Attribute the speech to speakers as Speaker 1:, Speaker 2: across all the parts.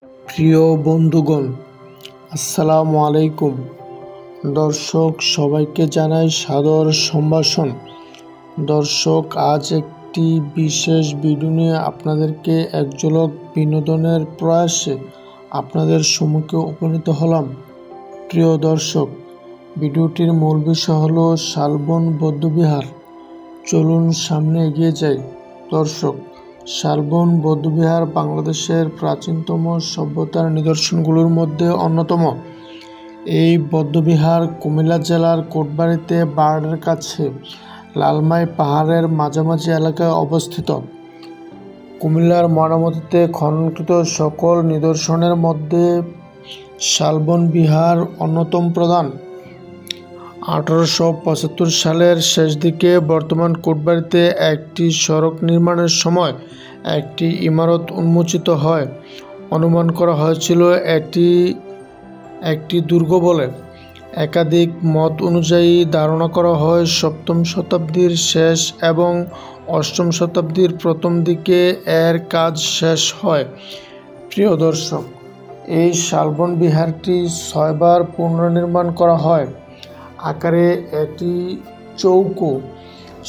Speaker 1: প্রিয় বন্ধুগণ, আসসালামু আলাইকুম। দর্শক সবাইকে জানাই সাদর সম্ভাষণ। দর্শক, আজ একটি বিশেষ ভিডিও নিয়ে আপনাদেরকে এক ঝলক বিনোদনের প্রয়াসে আপনাদের সম্মুখে উপনীত হলাম। প্রিয় দর্শক, ভিডিওটির মূল বিষয় হলো শালবন বৌদ্ধবিহার। চলুন সামনে এগিয়ে যাই। দর্শক, শালবন বৌদ্ধবিহার বাংলাদেশের প্রাচীনতম সভ্যতার নিদর্শনগুলোর মধ্যে অন্যতম। এই বৌদ্ধবিহার কুমিল্লা জেলার কোটবাড়িতে বারডের কাছে লালমাই পাহাড়ের মাঝামাঝি এলাকায় অবস্থিত। কুমিল্লার ময়নামতিতে খননকৃত সকল নিদর্শনের মধ্যে শালবন বিহার অন্যতম প্রধান। 1875 সালের শেষ দিকে বর্তমান কোটবাড়িতে একটি সড়ক নির্মাণের সময় একটি ইমারত উন্মোচিত হয়। অনুমান করা হয়েছিল এটি একটি দুর্গ বলে। একাধিক মত অনুযায়ী ধারণা করা হয় 7ম শতাব্দীর শেষ এবং 8ম শতাব্দীর প্রথম দিকে এর কাজ শেষ হয়। প্রিয় দর্শক, এই শালবন বিহারটি 6 বার পুনর্নির্মাণ করা হয়। আকারে এটি চৌকো।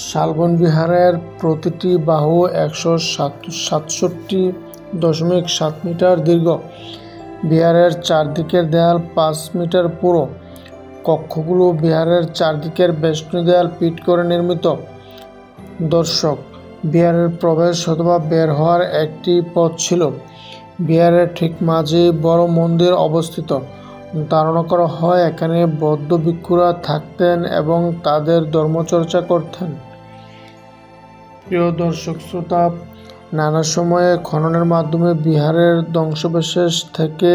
Speaker 1: শালবন বিহারের প্রতিটি বাহু 167.7 মিটার দীর্ঘ। বিহারের চারদিকের দেয়াল 5 মিটার পুরো। কক্ষগুলো বিহারের চারদিকের বেষ্টনী দেয়াল পিট করে নির্মিত। দর্শক, বিহারের প্রবেশ অথবা বের হওয়ার একটি পথ ছিল। বিহারের ঠিক মাঝে বড় মন্দির অবস্থিত। ধারণা করা হয় এখানে বৌদ্ধ ভিক্ষুরা থাকতেন এবং তাদের ধর্মচর্চা করতেন। প্রিয় দর্শক শ্রোতা, নানা সময়ে খননের মাধ্যমে বিহারের ধ্বংসাবশেষ থেকে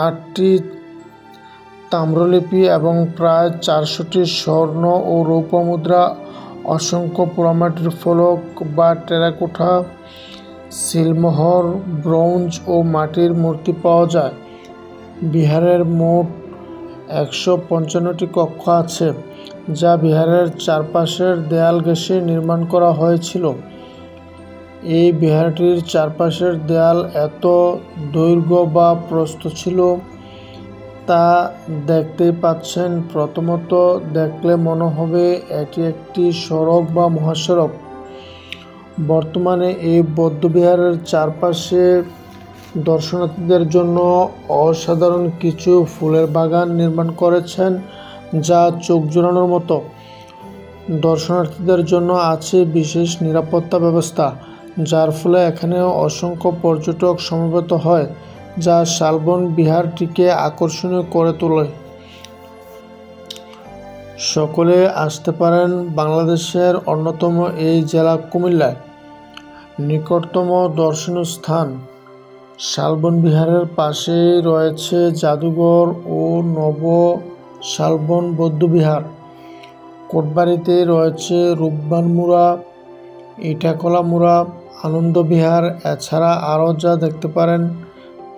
Speaker 1: 8টি তাম্রলিপি এবং প্রায় 400টি স্বর্ণ ও রৌপ্য মুদ্রা, অসংখ্য পোড়ামাটির ফলক বা টেরাকোটা, সিলমোহর, ব্রোঞ্জ ও মাটির মূর্তি পাওয়া যায়। বিহারের মোট 155টি কক্ষ আছে, যা বিহারের চারপাশের দেয়াল ঘেঁষে নির্মাণ করা হয়েছিল। এই বিহারটির চারপাশের দেয়াল এত দৈর্ঘ্য বা প্রস্থ ছিল তা দেখতেই পাচ্ছেন। প্রথমত দেখলে মনে হবে এটি একটি সড়ক বা মহাসড়ক। বর্তমানে এই বৌদ্ধবিহারের চারপাশে দর্শনার্থীদের জন্য অসাধারণ কিছু ফুলের বাগান নির্মাণ করেছেন, যা চোখ জুড়ানোর মতো। দর্শনার্থীদের জন্য আছে বিশেষ নিরাপত্তা ব্যবস্থা, যার ফলে এখানে অসংখ্য পর্যটক সমবেত হয়, যা শালবন বিহারটিকে আকর্ষণীয় করে তোলে। সকলে আসতে পারেন বাংলাদেশের অন্যতম এই জেলা কুমিল্লায়। নিকটতম দর্শনীয় স্থান শালবন বিহারের পাশেই রয়েছে জাদুঘর ও নব শালবন বৌদ্ধবিহার। কোটবাড়িতে রয়েছে রূপবান মুড়া, ইটাখোলা মুড়া, আনন্দ বিহার। এছাড়া আরও যা দেখতে পারেন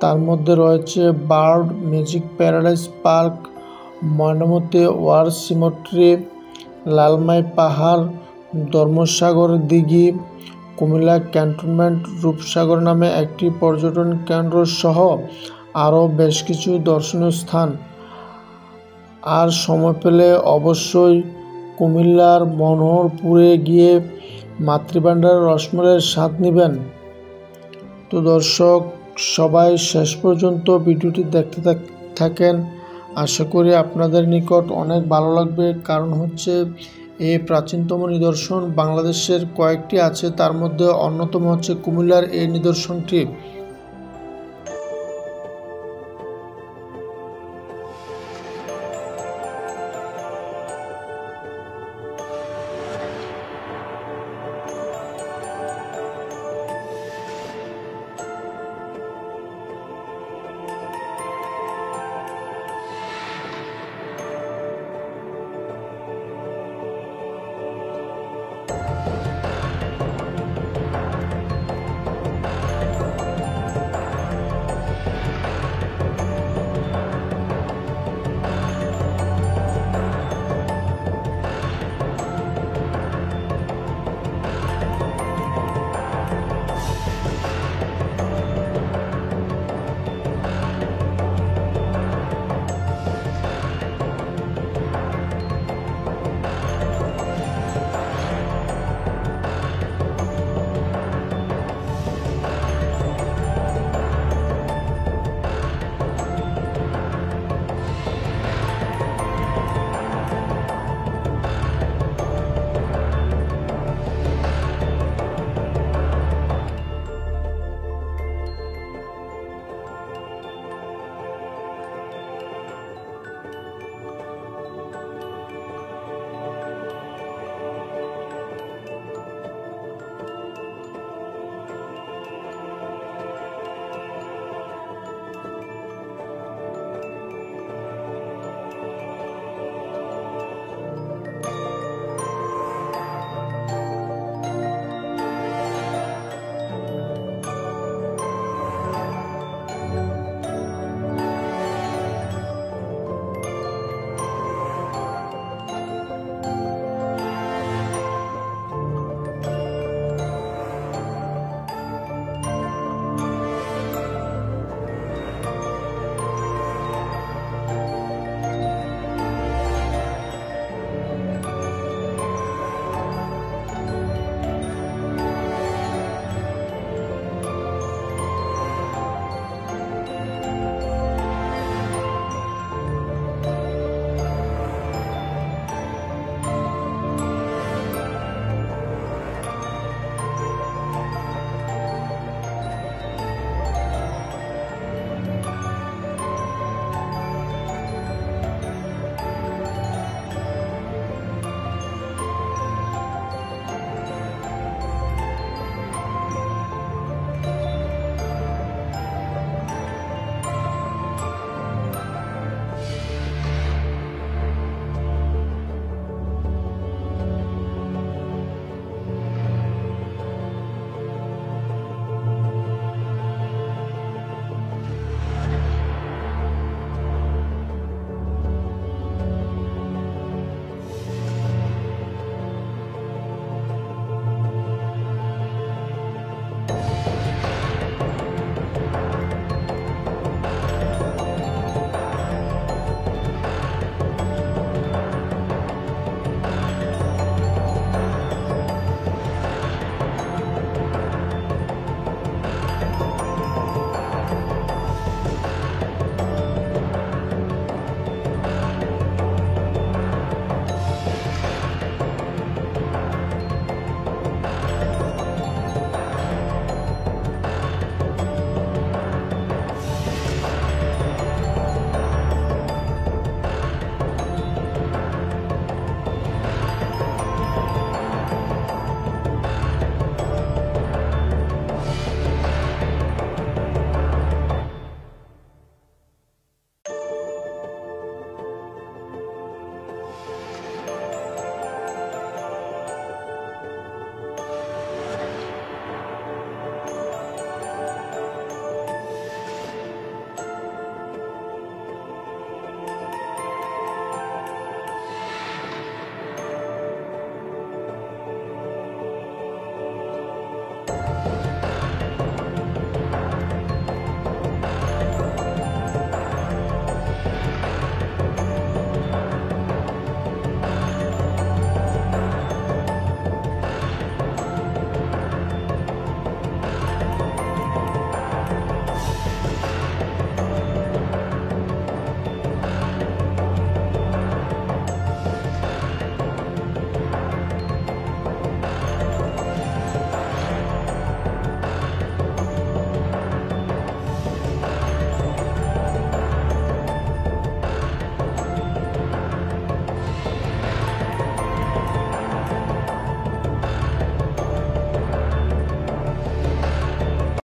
Speaker 1: তার মধ্যে রয়েছে bird magic paradise park, Mainamati war cemetery, Lalmai পাহাড়, ধর্মসাগর দিঘি, কুমিল্লা ক্যান্টনমেন্ট, রূপসাগর নামে একটি পর্যটন কেন্দ্র সহ আরও বেশ কিছু দর্শনীয় স্থান। আর সময় পেলে অবশ্যই কুমিল্লার মনোহরপুরে গিয়ে মাতৃভাণ্ডারের রসমালাইয়ের স্বাদ নেবেন। তো দর্শক, সবাই শেষ পর্যন্ত ভিডিওটি দেখতে থাকেন। আশা করি আপনাদের নিকট অনেক ভালো লাগবে, কারণ হচ্ছে এই প্রাচীনতম নিদর্শন বাংলাদেশের কয়েকটি আছে, তার মধ্যে অন্যতম হচ্ছে কুমিল্লার এই নিদর্শনটি।